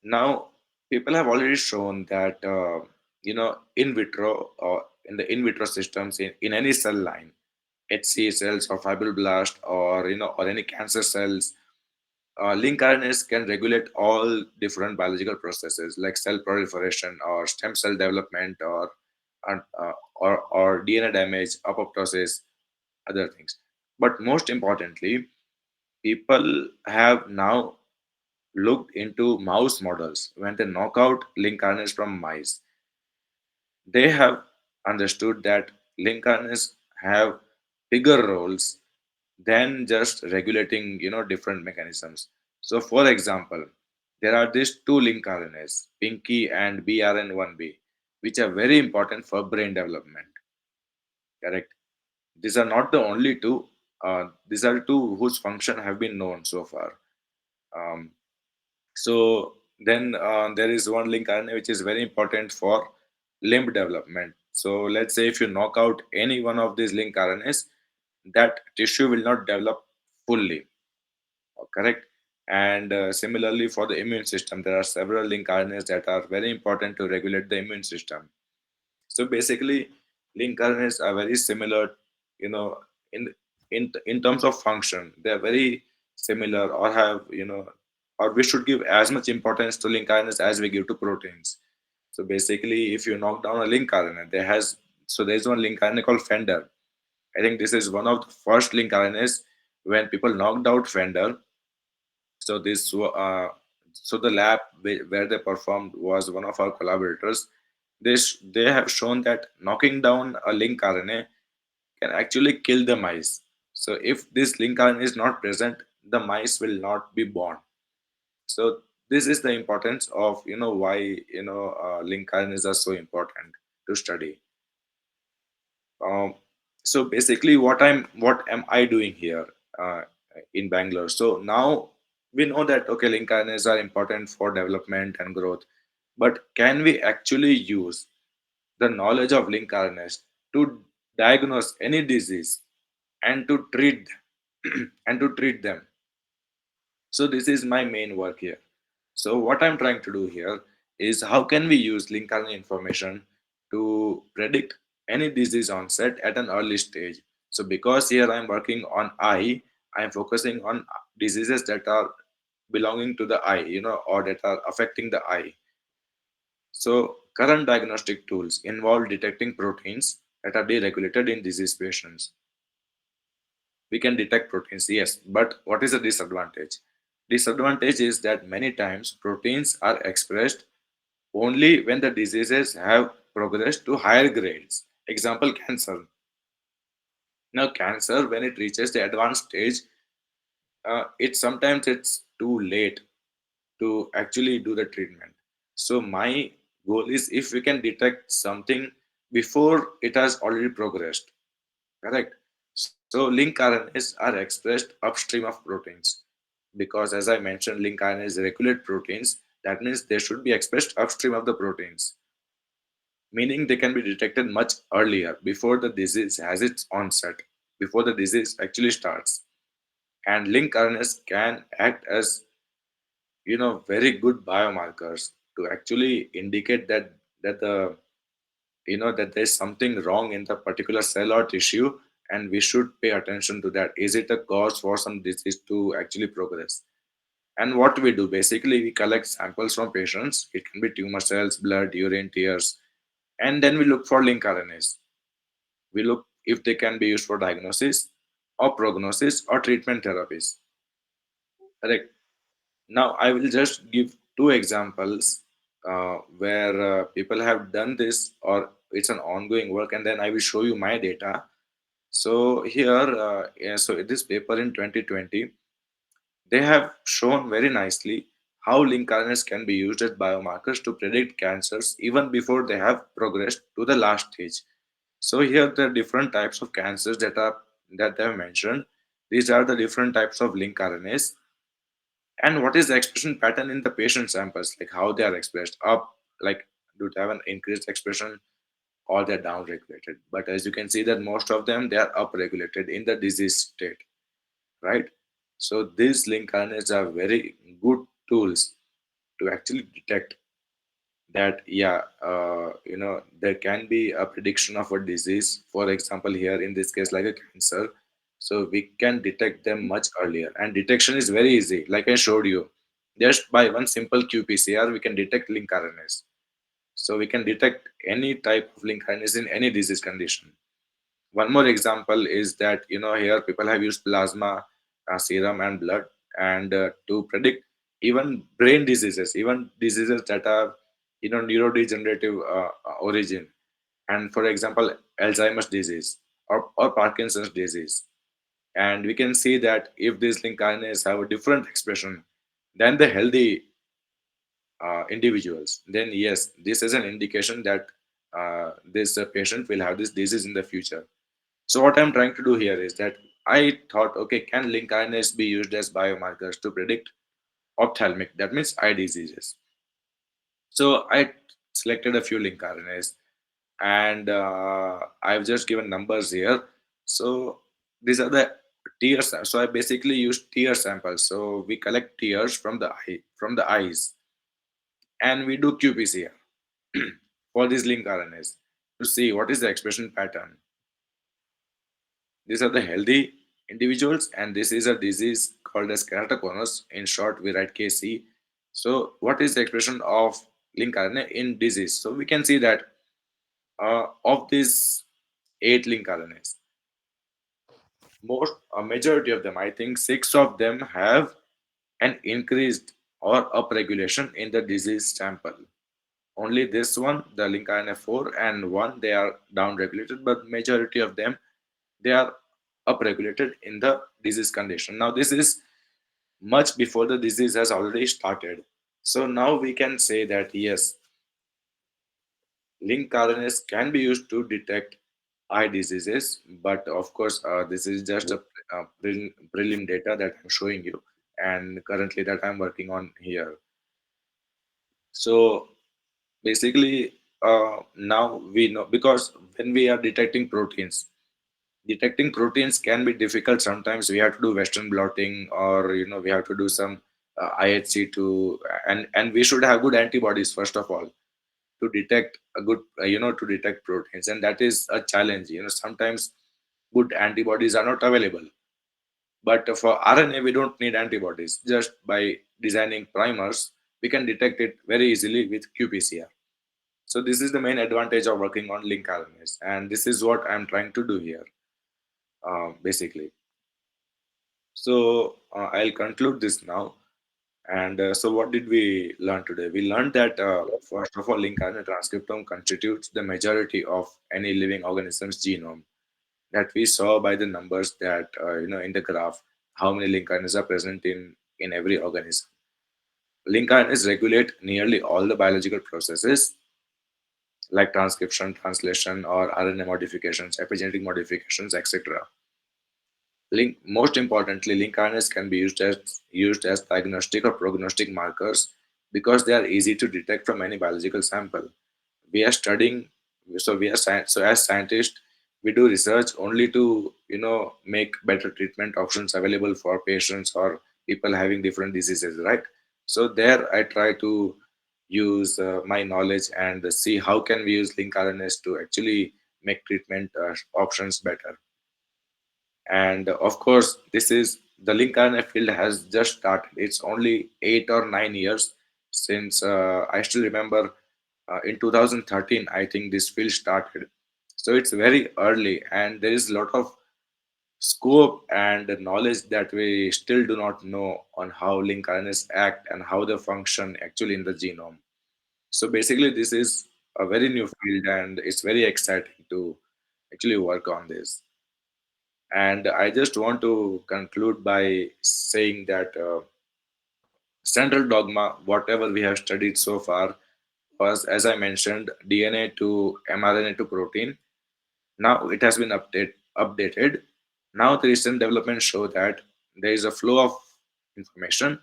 Now, people have already shown that in vitro or in the in vitro systems in any cell line, HC cells or fibroblast or or any cancer cells, link RNAs can regulate all different biological processes like cell proliferation or stem cell development or DNA damage, apoptosis, other things. But most importantly, people have now looked into mouse models. When they knock out link RNAs from mice, they have understood that link RNAs have bigger roles than just regulating different mechanisms. So, for example, there are these two link RNAs, Pinky and BRN1B, which are very important for brain development. Correct. These are not the only two. These are two whose function have been known so far. Um, So then there is one link RNA which is very important for limb development. So let's say if you knock out any one of these link RNAs, that tissue will not develop fully. Correct. And similarly for the immune system, there are several link RNAs that are very important to regulate the immune system. So basically, link RNAs are very similar, you know, in in terms of function. They are very similar, or have or we should give as much importance to link RNAs as we give to proteins. So basically, if you knock down a link RNA, there's one link RNA called Fender. I think this is one of the first link RNAs when people knocked out Fender. So the lab where they performed was one of our collaborators. They have shown that knocking down a link RNA can actually kill the mice. So if this link RNA is not present, the mice will not be born. So this is the importance of why link RNAs are so important to study. Um, so basically, what am I doing here in Bangalore? So now we know that okay, link RNAs are important for development and growth, but can we actually use the knowledge of link RNAs to diagnose any disease and to treat and to treat them? So this is my main work here. So what I'm trying to do here is how can we use link RNA information to predict any disease onset at an early stage. So because here I'm working on eye, I'm focusing on diseases that are belonging to the eye, or that are affecting the eye. So current diagnostic tools involve detecting proteins that are deregulated in disease patients. We can detect proteins, yes, but what is the disadvantage? Disadvantage is that many times proteins are expressed only when the diseases have progressed to higher grades. Example, cancer. Now cancer, when it reaches the advanced stage, it's too late to actually do the treatment. So my goal is if we can detect something before it has already progressed. Correct. So link RNAs are expressed upstream of proteins because, as I mentioned, link RNAs regulate proteins. That means they should be expressed upstream of the proteins, meaning they can be detected much earlier before the disease has its onset, before the disease actually starts. And link RNAs can act as very good biomarkers to actually indicate that the that there's something wrong in the particular cell or tissue, and we should pay attention to that. Is it a cause for some disease to actually progress? And what we do basically, we collect samples from patients. It can be tumor cells, blood, urine, tears, and then we look for link RNAs. We look if they can be used for diagnosis or prognosis or treatment therapies. Correct. Now I will just give two examples where people have done this, or it's an ongoing work, and then I will show you my data. So here, so in this paper in 2020, they have shown very nicely how link RNAs can be used as biomarkers to predict cancers even before they have progressed to the last stage. So here there are different types of cancers that they have mentioned. These are the different types of link RNAs, and what is the expression pattern in the patient samples, like how they are expressed up, like do they have an increased expression or they're down regulated. But as you can see that most of them they are up regulated in the disease state, right? So these link RNAs are very good tools to actually detect that, yeah, there can be a prediction of a disease, for example here in this case like a cancer. So we can detect them much earlier, and detection is very easy, like I showed you. Just by one simple qPCR we can detect link RNAs. So we can detect any type of link RNAs in any disease condition. One more example is that, here people have used plasma, serum, and blood, and to predict even brain diseases, even diseases that are, neurodegenerative origin, and for example, Alzheimer's disease or Parkinson's disease. And we can see that if these link RNAs have a different expression than the healthy individuals, then yes, this is an indication that this patient will have this disease in the future. So what I'm trying to do here is that I thought, okay, can link RNAs be used as biomarkers to predict ophthalmic, that means eye diseases? So I selected a few link RNAs, and I've just given numbers here. So these are the tears. So I basically use tear samples. So we collect tears from the eyes, and we do qPCR for these link RNAs to see what is the expression pattern. These are the healthy individuals, and this is a disease called as keratoconus. In short, we write KC. So, what is the expression of link RNA in disease? So, we can see that of these 8 link RNAs, most a majority of them, I think 6 of them, have an increased or upregulation in the disease sample. Only this one, the link RNA 4 and 1, they are downregulated, but majority of them, they are upregulated in the disease condition. Now this is much before the disease has already started. So now we can say that yes, link RNAs can be used to detect eye diseases, but of course this is just a prelim data that I'm showing you, and currently that I'm working on here. So basically, now we know, because when we are detecting proteins can be difficult. Sometimes we have to do western blotting, or we have to do some IHC to, and we should have good antibodies first of all to detect a good to detect proteins, and that is a challenge. Sometimes good antibodies are not available, but for RNA we don't need antibodies. Just by designing primers we can detect it very easily with qPCR. So this is the main advantage of working on link RNAs, and this is what I'm trying to do here, basically. So I'll conclude this now. And so, what did we learn today? We learned that first of all, link RNA transcriptome constitutes the majority of any living organism's genome. That we saw by the numbers that in the graph, how many link RNAs are present in every organism. Link RNAs regulate nearly all the biological processes like transcription, translation, or RNA modifications, epigenetic modifications, etc. Most importantly, link RNAs can be used as diagnostic or prognostic markers because they are easy to detect from any biological sample. We are studying, so so as scientists, we do research only to make better treatment options available for patients or people having different diseases, right? So there, I try to use my knowledge and see how can we use link RNAs to actually make treatment options better. And of course, this is the link RNA field has just started. It's only 8 or 9 years since I still remember in 2013, I think this field started. So it's very early, and there is a lot of scope and knowledge that we still do not know on how link RNAs act and how they function actually in the genome. So basically, this is a very new field, and it's very exciting to actually work on this. And I just want to conclude by saying that central dogma, whatever we have studied so far, was, as I mentioned, DNA to mRNA to protein. Now it has been updated. Now the recent developments show that there is a flow of information,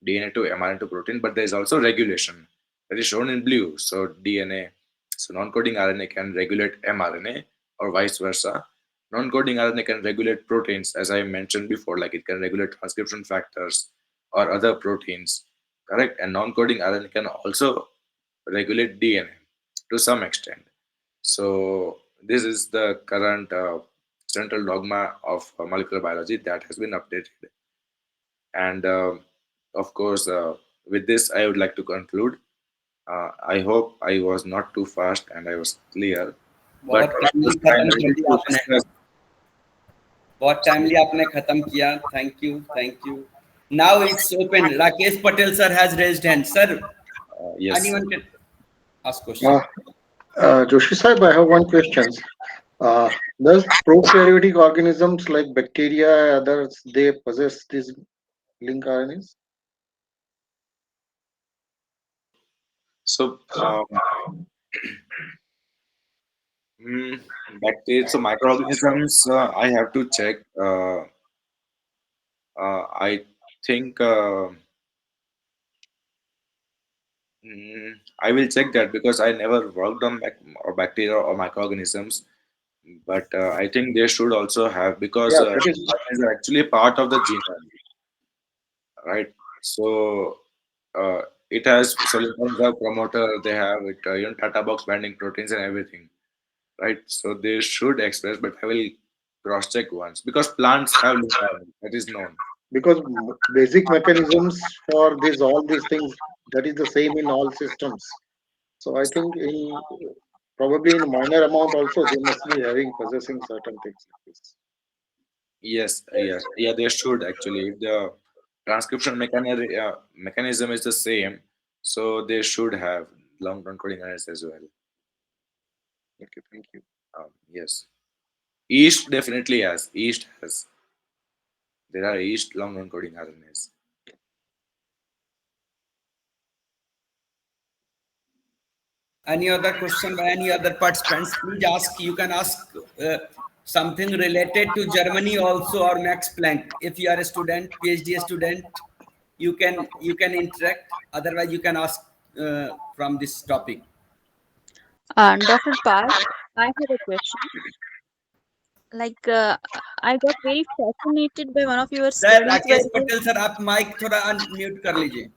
DNA to mRNA to protein, but there is also regulation that is shown in blue. So DNA, so non-coding RNA can regulate mRNA or vice versa. Non-coding RNA can regulate proteins, as I mentioned before, like it can regulate transcription factors or other proteins correct? And non-coding RNA can also regulate DNA to some extent. So this is the current central dogma of molecular biology that has been updated. And of course, with this, I would like to conclude. I hope I was not too fast and I was clear. But बहुत of course, timely I am खत्म कर ready दिया to आपने, discuss. बहुत timely आपने खत्म किया. Thank you, thank you. Now it's open. Rakesh Patel sir has raised hand. Sir, Yes. anyone can ask Uh, question. Joshi Saib, I have one question. Uh, does prokaryotic organisms like bacteria, others, they possess these link RNAs? So, mm, bacteria, so microorganisms, I have to check. I think I will check that because I never worked on or bacteria or microorganisms. But I think they should also have because Yeah, that is is actually part of the genome, right? So it has so in the promoter they have it tata box binding proteins and everything, right? So they should express, but I will cross check once because plants have link RNA, that is known. because basic mechanisms for this all these things that is the same in all systems. So I think in probably in minor amount also they must be having possessing certain things like this. Yes, yes, yeah, they should actually. If the transcription mechanism is the same, so they should have long-term coding RNAs as well. Okay, thank you. Yes, yeast definitely has. Yeast has. There are yeast long-term coding RNAs. Any other question by any other participants? Please ask. You can ask something related to Germany also or Max Planck. If you are a student, PhD student, you can interact. Otherwise, you can ask from this topic. Dr. Parth, I have a question. Like, I got very fascinated by one of your sir studies where Rakesh you, Patel sir आप mic थोड़ा unmute कर लीजिए.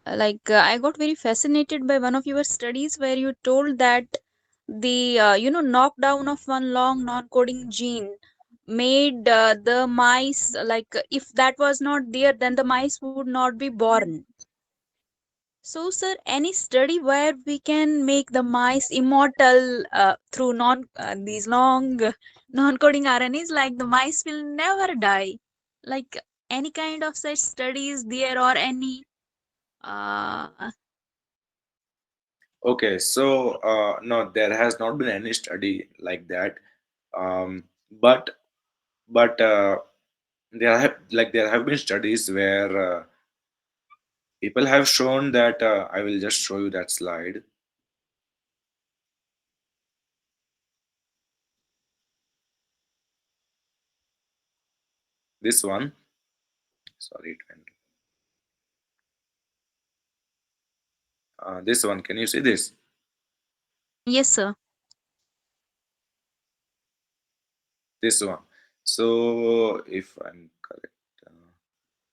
I got very fascinated by one of your studies where you told that the, knockdown of one long non-coding gene made the mice, if that was not there, then the mice would not be born. So, sir, any study where we can make the mice immortal through these long non-coding RNAs, like the mice will never die? Like any kind of such studies there or any? Uh, Okay, so no, there has not been any study like that. Um, but there have been studies where people have shown that I will just show you that slide. This one. Sorry, it went. This one. Can you see this? yes, sir. This one. So if I'm correct,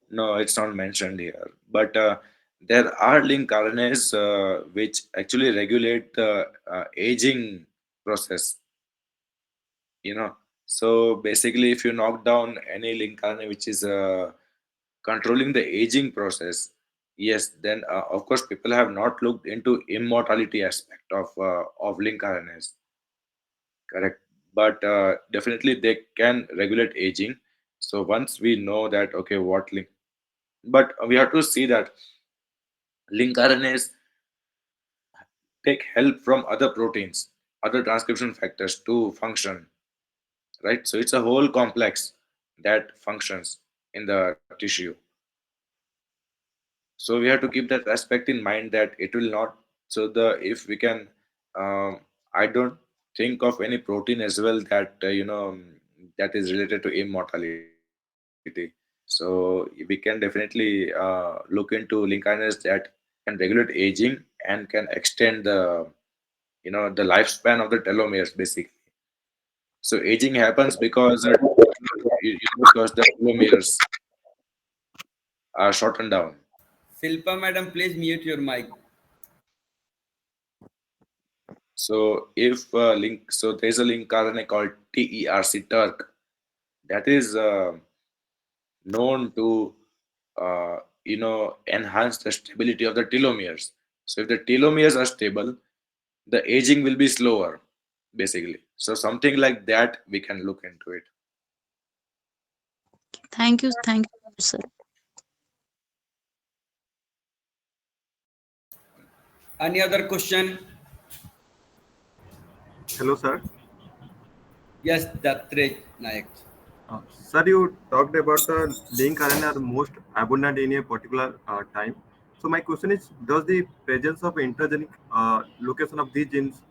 no, it's not mentioned here. But there are link RNAs which actually regulate the aging process. You know, so basically, if you knock down any link RNA which is controlling the aging process, yes, then of course people have not looked into immortality aspect of link RNAs, correct? But definitely they can regulate aging. So once we know that, okay, what link, but we have to see that link RNAs take help from other proteins, other transcription factors to function, right? So it's a whole complex that functions in the tissue. So we have to keep that aspect in mind that it will not. So the if we can, I don't think of any protein as well that that is related to immortality. So we can definitely look into link RNAs that can regulate aging and can extend the lifespan of the telomeres basically. So aging happens because because the telomeres are shortened down. Shilpa madam, please mute your mic. So if so there's a link RNA called TERC that is known to enhance the stability of the telomeres. So if the telomeres are stable, the aging will be slower, basically. So something like that we can look into it. Thank you, sir. Any other question? Hello, sir. Yes, Datre Nayak. Sir, you talked about the link RNA are most abundant in a particular time. So my question is, does the presence of introgenic location of these genes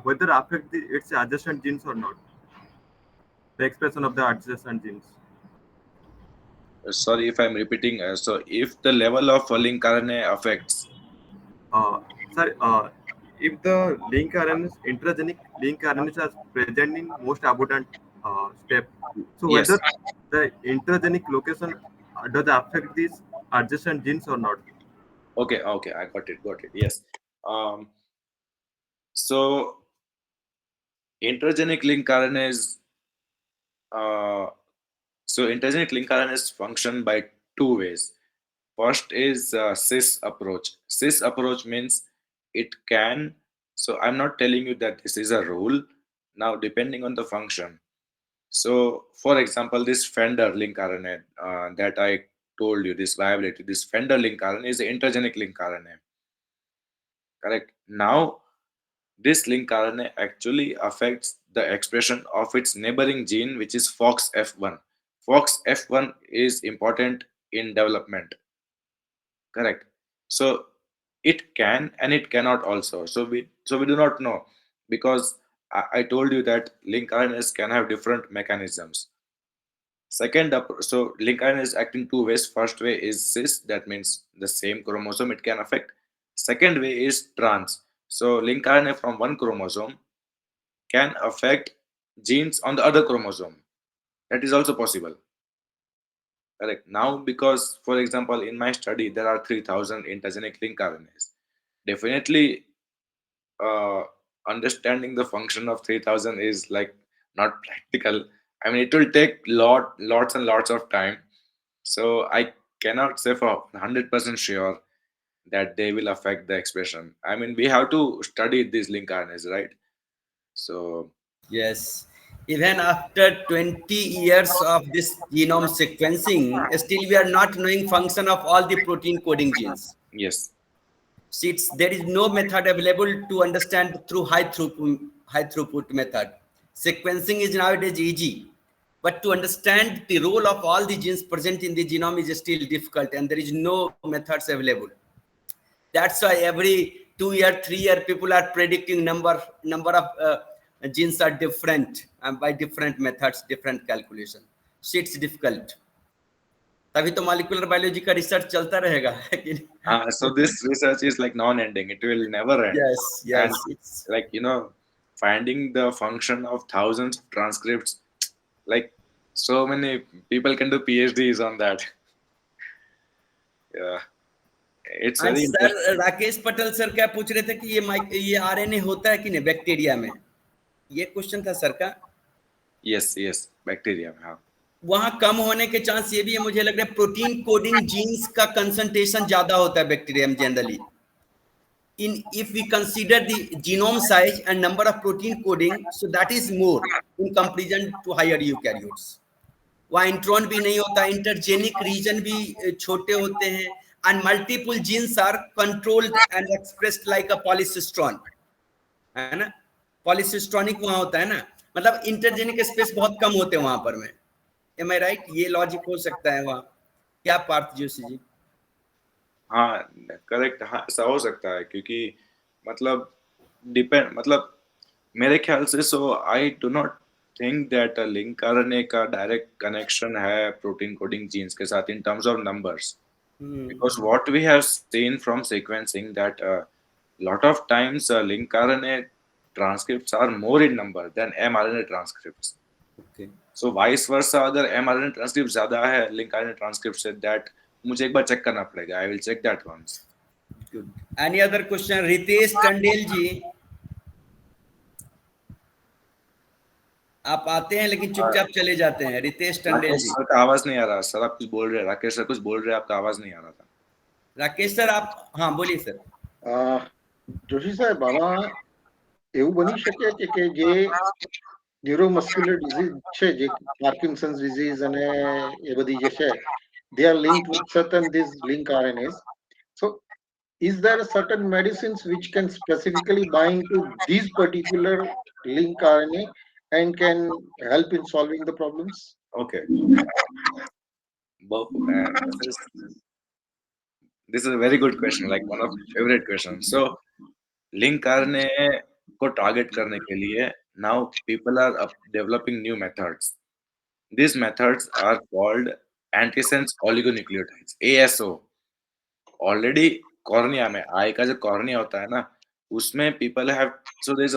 whether affect its adjacent genes or not? The expression of the adjacent genes. Sorry if I'm repeating. So if the level of link RNA affects, Uh, Sir, if the link RNA is introgenic link RNAs are present in most abundant step, so whether yes. the introgenic location does affect these adjacent genes or not? Okay, okay, I got it. Yes. Um, so introgenic link RNAs uh, So intergenic link RNAs function by two ways. First is cis approach. Cis approach means it can. So I'm not telling you that this is a rule. Now, depending on the function. So, for example, this Fender link RNA that I told you, this viability, this Fender link RNA is the intergenic link RNA. Correct. Now, this link RNA actually affects the expression of its neighboring gene, which is FOXF1. FOXF1 is important in development. Correct. So it can and it cannot also. So we do not know because I told you that link RNAs can have different mechanisms. Second up, so link RNA is acting two ways. First way is cis, that means the same chromosome it can affect. Second way is trans. So link RNA from one chromosome can affect genes on the other chromosome. That is also possible. Correct. Now, because for example, in my study, there are 3,000 intergenic link RNAs. Definitely, uh, understanding the function of 3,000 is like not practical. I mean, it will take lots and lots of time. So I cannot say for 100% sure that they will affect the expression. I mean, we have to study these link RNAs, right? So Yes. Even after 20 years of this genome sequencing, still we are not knowing function of all the protein coding genes. yes. See, there is no method available to understand through high throughput method. Sequencing is nowadays easy, but to understand the role of all the genes present in the genome is still difficult, and there is no methods available. That's why every 2 year, 3 year, people are predicting number of genes are different and by different methods, different calculation. So it's difficult. तभी तो molecular biology का research चलता रहेगा है कि नहीं? So this research is like non-ending. It will never end. Yes, And yes, it's like finding the function of thousands of transcripts, like so many people can do PhDs on that. Yeah, it's and very sir interesting. Rakesh Patel sir क्या पूछ रहे थे कि ये RNA होता है कि नहीं बैक्टीरिया में, ये क्वेश्चन था सर का. Yes, bacteria. हाँ. वहां कम होने के चांस ये भी है, मुझे लग रहा है प्रोटीन कोडिंग जीन्स का कंसंट्रेशन ज्यादा होता है बैक्टीरिया में generally. In if we consider the genome size and number of protein coding, so that is more in comparison to higher eukaryotes. वहाँ इंट्रॉन भी नहीं होता, इंटरजेनिक रीजन भी छोटे होते हैं, and multiple genes are controlled and expressed like a polycistron, है ना. पॉलीसिस्ट्रॉनिक वहाँ होता है ना, मतलब इंटरजेनिक स्पेस बहुत कम होते हैं वहां पर में. एम आई राइट? ये लॉजिक हो सकता है वहाँ. क्या पार्थ जोशी जी? हाँ, करेक्ट. हाँ, ऐसा हो सकता है क्योंकि मतलब डिपेंड मतलब मेरे ख्याल से so I do not think that link RNA का डायरेक्ट कनेक्शन है प्रोटीन कोडिंग जीन्स के साथ in terms of numbers. Because what we have seen from sequencing that lot of times link RNA transcripts are more in number than mRNA transcripts. Okay. So vice versa, अगर mRNA transcripts ज़्यादा है link RNA transcripts से, that मुझे एक बार check करना पड़ेगा. I will check that once. Good. Any other question? Ritesh Tandel ji, आप आते हैं लेकिन चुपचाप चले जाते हैं. रितेश टंडेल राकेश जी. सर का आवाज नहीं आ रहा. सर आप कुछ बोल रहे हैं. राकेश सर कुछ बोल रहे हैं. आपका आवाज नहीं आ रहा था. राकेश सर आप हाँ बोलिए सर. જોશી સાહેબ, આમાં એવું બની શકે કે જે ન્યુરોમસ્ક્યુલર ડિઝીઝ છે, જે પાર્કિન્સન્સ ડિઝીઝ અને એ બધી જે છે, they are linked with certain these link RNAs. So is there certain medicines which can specifically bind to these particular link RNA and can help in solving the problems? Okay. This is a very good question. Like one of my favorite questions. So link RNA को target करने के लिए now people are developing new methods. These methods are called antisense oligonucleotides, ASO. Already cornea में eye का जो cornea होता है ना, उसमें people have so there is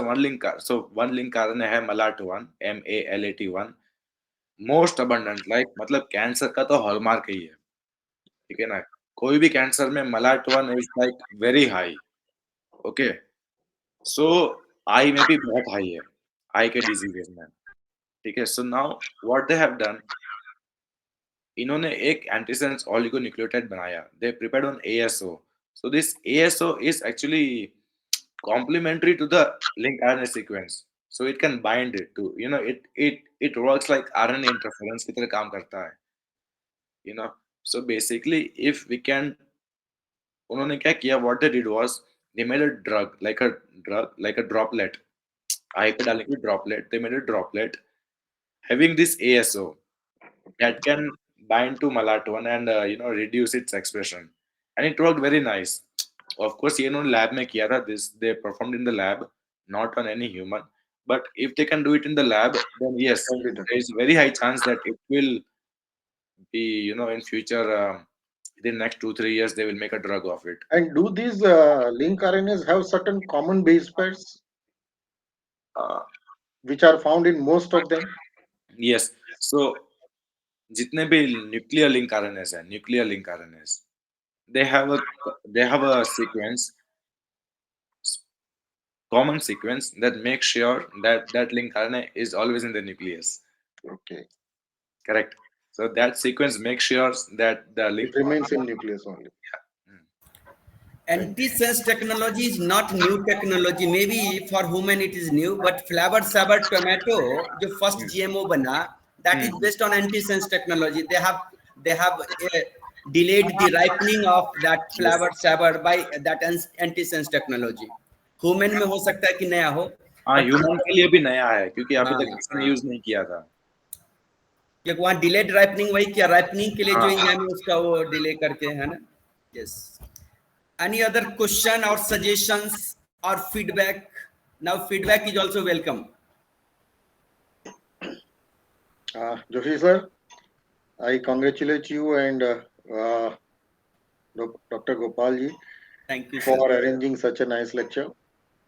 one link RNA है MALAT1, MALAT1, most abundant. Like मतलब कैंसर का तो हॉलमार्क ही है. ठीक है ना. कोई भी कैंसर में MALAT1 is like very high. Okay. So I में भी बहुत हाई है, आई के डिजीजेस में. ठीक है. So now what they have done, इन्होंने एक एंटीसेंस ओलिगोन्यूक्लियोटाइड बनाया. They prepared on ASO. So this ASO is actually complementary to the link RNA sequence, so it can bind it to, it works like RNA interference की तरह काम करता है. you know so basically if we can, उन्होंने क्या किया, what they did was they made a drug like a droplet. आई पे डालने की droplet, they made a droplet having this ASO that can bind to MALAT1 and reduce its expression, and it worked very nice. Of course ये इन्होंने lab में किया था. This they performed in the lab, not on any human. But if they can do it in the lab, then yes, Can be done. there is a very high chance that it will be, in future, within next 2-3 years they will make a drug of it. And do these link RNAs have certain common base pairs uh, which are found in most of them? yes. So जितने भी nuclear link RNS, they have a they have a common sequence that makes sure that that link RNA is always in the nucleus. Okay. Correct. So that sequence makes sure that the link. It remains in nucleus only. Mm. Antisense technology is not new technology. Maybe for human it is new, but flavor saver tomato, the first GMO bana, that is based on antisense technology. They have delayed the ripening of that Yes. flavor saver by that antisense technology. Human में हो सकता है कि नया हो, हाँ, but human के लिए भी नया है क्योंकि अभी हाँ तक किसी ने हाँ यूज नहीं किया था. क्योंकि वहाँ डिलेड राइपनिंग वही किया, राइपनिंग के लिए जो हाँ. एंजाइम है उसका वो डिले करके है ना. Yes. Any other question or suggestions or feedback? Now feedback is also welcome. Joshi sir, I congratulate you and Dr. Gopal Ji Thank you, sir. for arranging such a nice lecture.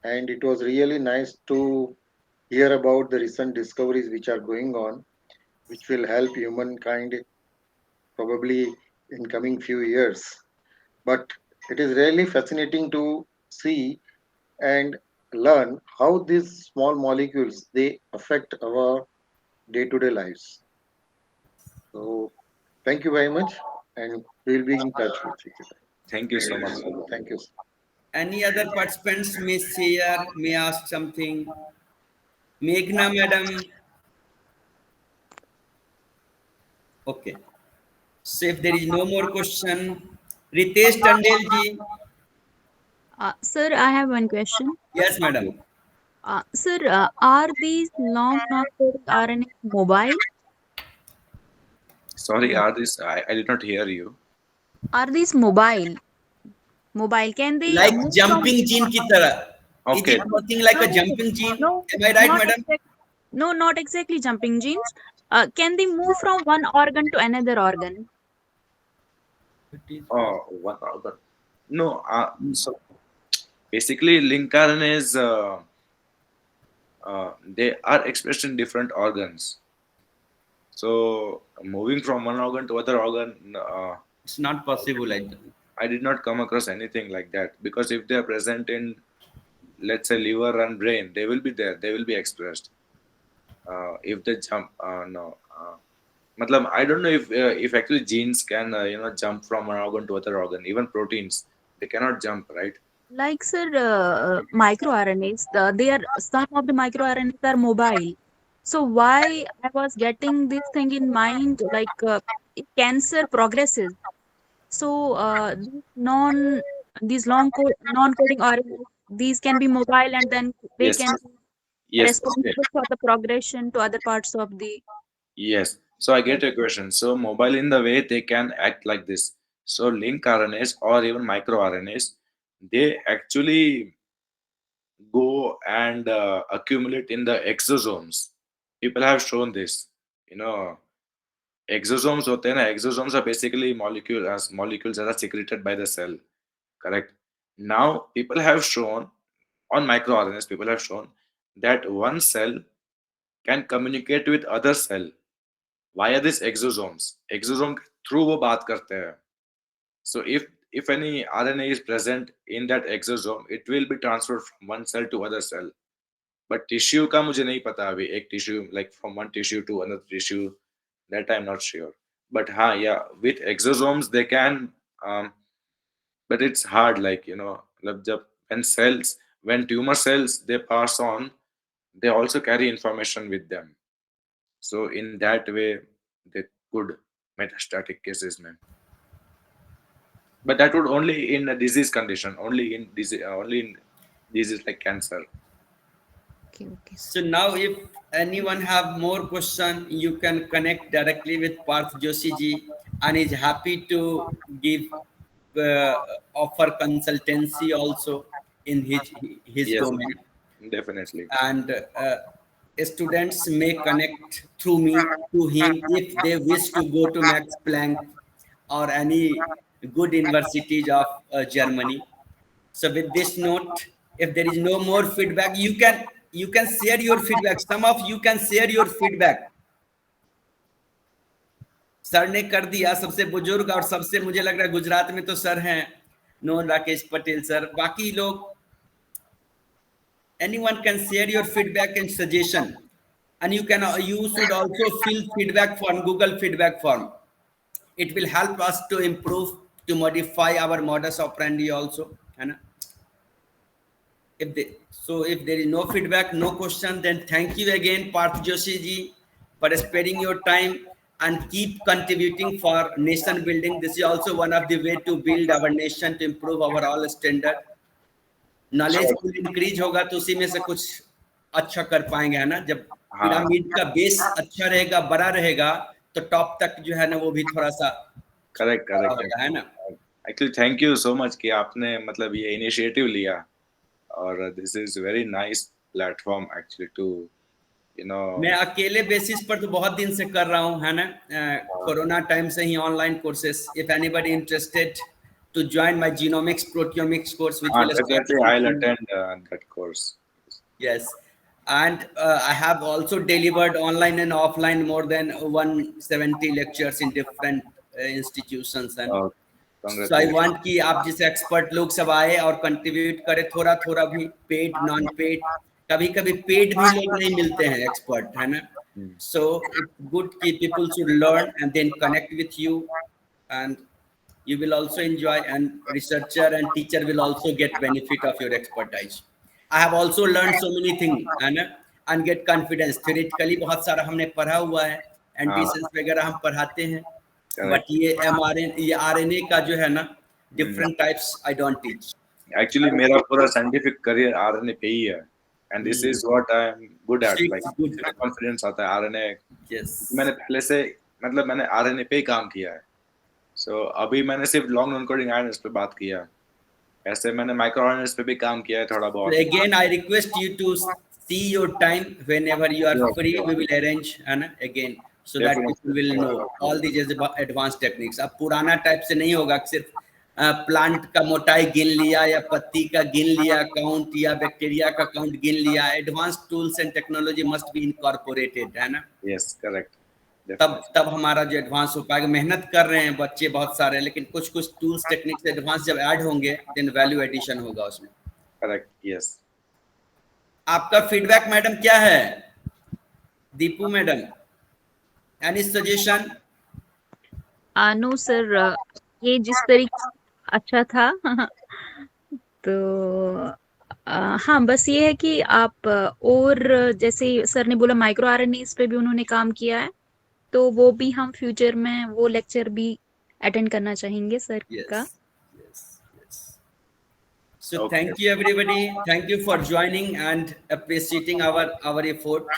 And it was really nice to hear about the recent discoveries which are going on, which will help humankind probably in coming few years. But it is really fascinating to see and learn how these small molecules they affect our day-to-day lives. So thank you very much, and we will be in touch with you. Thank you so much. Thank you. Any other participants may share, may ask something? Meghna madam. Okay. So if there is no more question, Ritesh Tandel ji. Sir, I have one question. Yes, madam. Sir, are these long non-coding RNA mobile? Sorry, Ardis, I did not hear you. Are these mobile? Mobile? Can they Like move from? jumping gene की तरह. Is Okay. it working like No, a jumping gene? no, Am I right, not madam? exact. No, not exactly jumping genes. Can they move from one organ to another organ? Oh, one organ. No. So basically, link RNAs, they are expressed in different organs. So moving from one organ to other organ, It's not possible. I think. I did not come across anything like that, because if they are present in, let's say, liver and brain, they will be there, they will be expressed. If they jump, no. Matlab, I don't know if actually genes can jump from one organ to other organ. Even proteins, they cannot jump, right? Like, sir, microRNAs, they are, some of the microRNAs are mobile. So why I was getting this thing in mind, like, if cancer progresses, so these non-coding RNAs, these can be mobile, and then they Yes, can be yes, okay, responsible for the progression to other parts of the yes. So I get body. your question. So mobile in the way they can act like this. So link RNAs or even microRNAs, they actually go and accumulate in the exosomes. People have shown this. You know, exosomes होते हैं ना, exosomes are basically molecules that are secreted by the cell. Correct. Now people have shown, on microRNAs, people have shown that one cell can communicate with other cell via this exosomes. Exosome के through वो बात करते हैं. So if any RNA is present in that exosome, it will be transferred from one cell to other cell. But tissue का मुझे नहीं पता अभी, एक tissue like from one tissue to another tissue, that I'm not sure. But हाँ, yeah, with exosomes they can, but it's hard, like, मतलब जब when tumor cells they pass on, they also carry information with them. So in that way, they could metastatic cases, man. But that would only in a disease condition, only in disease like cancer. Okay, okay. So now, if anyone have more question, you can connect directly with Parth Joshi ji, and is happy to give uh, offer consultancy also in his Yes, domain. definitely. And students may connect through me to him if they wish to go to Max Planck or any good universities of Germany. So with this note, if there is no more feedback, you can share your feedback. Some of you can share your feedback. Sir ने कर दिया, सबसे बुजुर्ग और सबसे मुझे लग रहा है गुजरात में तो सर हैं, नो राकेश पटेल सर, बाकी लोग, anyone can share your feedback and suggestion, and you should also fill feedback form, Google feedback form. It will help us to improve, to modify our modus operandi also, है ना? If there is no feedback, no question, then thank you again, Parth Joshi ji, for sparing your time and keep contributing for nation building. This is also one of the way to build our nation, to improve our all standard. Knowledge Sure. Pool increase होगा तो उसी में से कुछ अच्छा कर पाएंगे, है ना? जब हाँ, पिरामिड का बेस अच्छा रहेगा, बड़ा रहेगा, तो टॉप तक जो है ना वो भी थोड़ा सा करेक्ट बड़ा करेक्ट. होगा, है ना? Actually thank you so much कि आपने मतलब ये इनिशिएटिव लिया, और this is very nice platform actually to मैं अकेले बेसिस पर तो बहुत दिन से कर रहा हूँ, है ना? कोरोना टाइम से ही online courses. If anybody interested to join my genomics proteomics course, which will start definitely I'll soon. attend that course. Yes, and I have also delivered online and offline more than 170 lectures in different institutions, and uh, so I Congratulations. want कि आप जैसे expert लोग सब आए और contribute करें थोड़ा थोड़ा भी, पेड नॉन पेड, कभी कभी पेड भी लोग नहीं मिलते हैं एक्सपर्ट, है ना? Hmm. So it's good कि people should learn and then connect with you, and you will also enjoy, and researcher and teacher will also get benefit of your expertise. I have also learned so many things, है ना? And get confidence. Theoretically बहुत सारा हमने पढ़ा हुआ है, हाँ, antisense वगैरह हम पढ़ाते हैं, बट correct. ये ये आरएनए का जो है ना, different types I don't teach. Actually मेरा पूरा साइंटिफिक करियर आरएनए पे ही है, and this is what I am good at. Like good. Confidence आता है आरएनए. यस. मैंने पहले से, मतलब मैंने आरएनए पे ही काम किया है. सो अभी मैंने सिर्फ लॉन्ग नॉन कोडिंग आरएनएस पे बात किया. ऐसे मैंने माइक्रो आरएनएस पे भी काम किया है थोड़ा So बहुत. again, I request you to see your time whenever you are Sure, free. sure. We will arrange, and again, so that people will know all Definitely. these advanced techniques. अब पुराना type से नहीं होगा, सिर्फ plant का मोटाई गिन लिया या पत्ती का गिन लिया काउंट या बैक्टीरिया का काउंट गिन लिया. Advance tools and technology must be incorporated, है ना? Yes, correct. definitely. तब हमारा जो एडवांस हो पाएगा. मेहनत कर रहे हैं बच्चे बहुत सारे, लेकिन कुछ कुछ टूल्स टेक्निक्स एडवांस जब ऐड होंगे देन वैल्यू एडिशन होगा उसमें. Correct. Yes. आपका फीडबैक मैडम क्या है? Deepu madam, any suggestion? No sir, ये जिस तरीके अच्छा था तो हाँ, बस ये है कि आप और जैसे सर ने बोला माइक्रो आरएनएस पे भी उन्होंने काम किया है, तो वो भी हम फ्यूचर में वो लेक्चर भी अटेंड करना चाहेंगे सर का. Yes, yes, yes. So Okay. thank you everybody. Thank you for joining and appreciating our effort.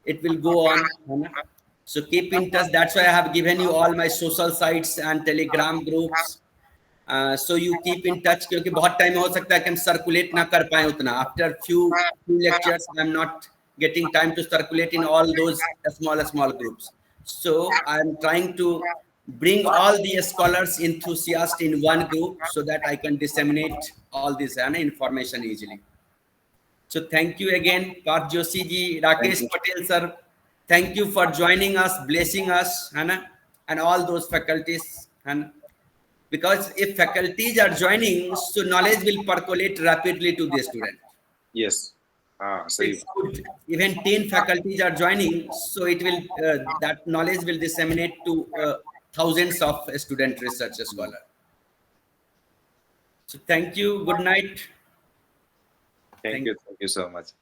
It will go on. है ना? So keep in touch. That's why I have given you all my social sites and Telegram groups. So you keep in touch क्योंकि बहुत time हो सकता है कि हम circulate ना कर पाए उतना. After few lectures, I'm not getting time to circulate in all those small groups. So I'm trying to bring all the scholars enthusiasts in one group so that I can disseminate all this information easily. So thank you again, Parth Joshi ji, Thank Rakesh you. Patel sir. Thank you for joining us, blessing us, and all those faculties. Because if faculties are joining, so knowledge will percolate rapidly to the student. Yes. Same. It's good. Even 10 faculties are joining, so it will that knowledge will disseminate to thousands of student research scholar. So thank you. Good night. Thank Thank you. Thank you so much.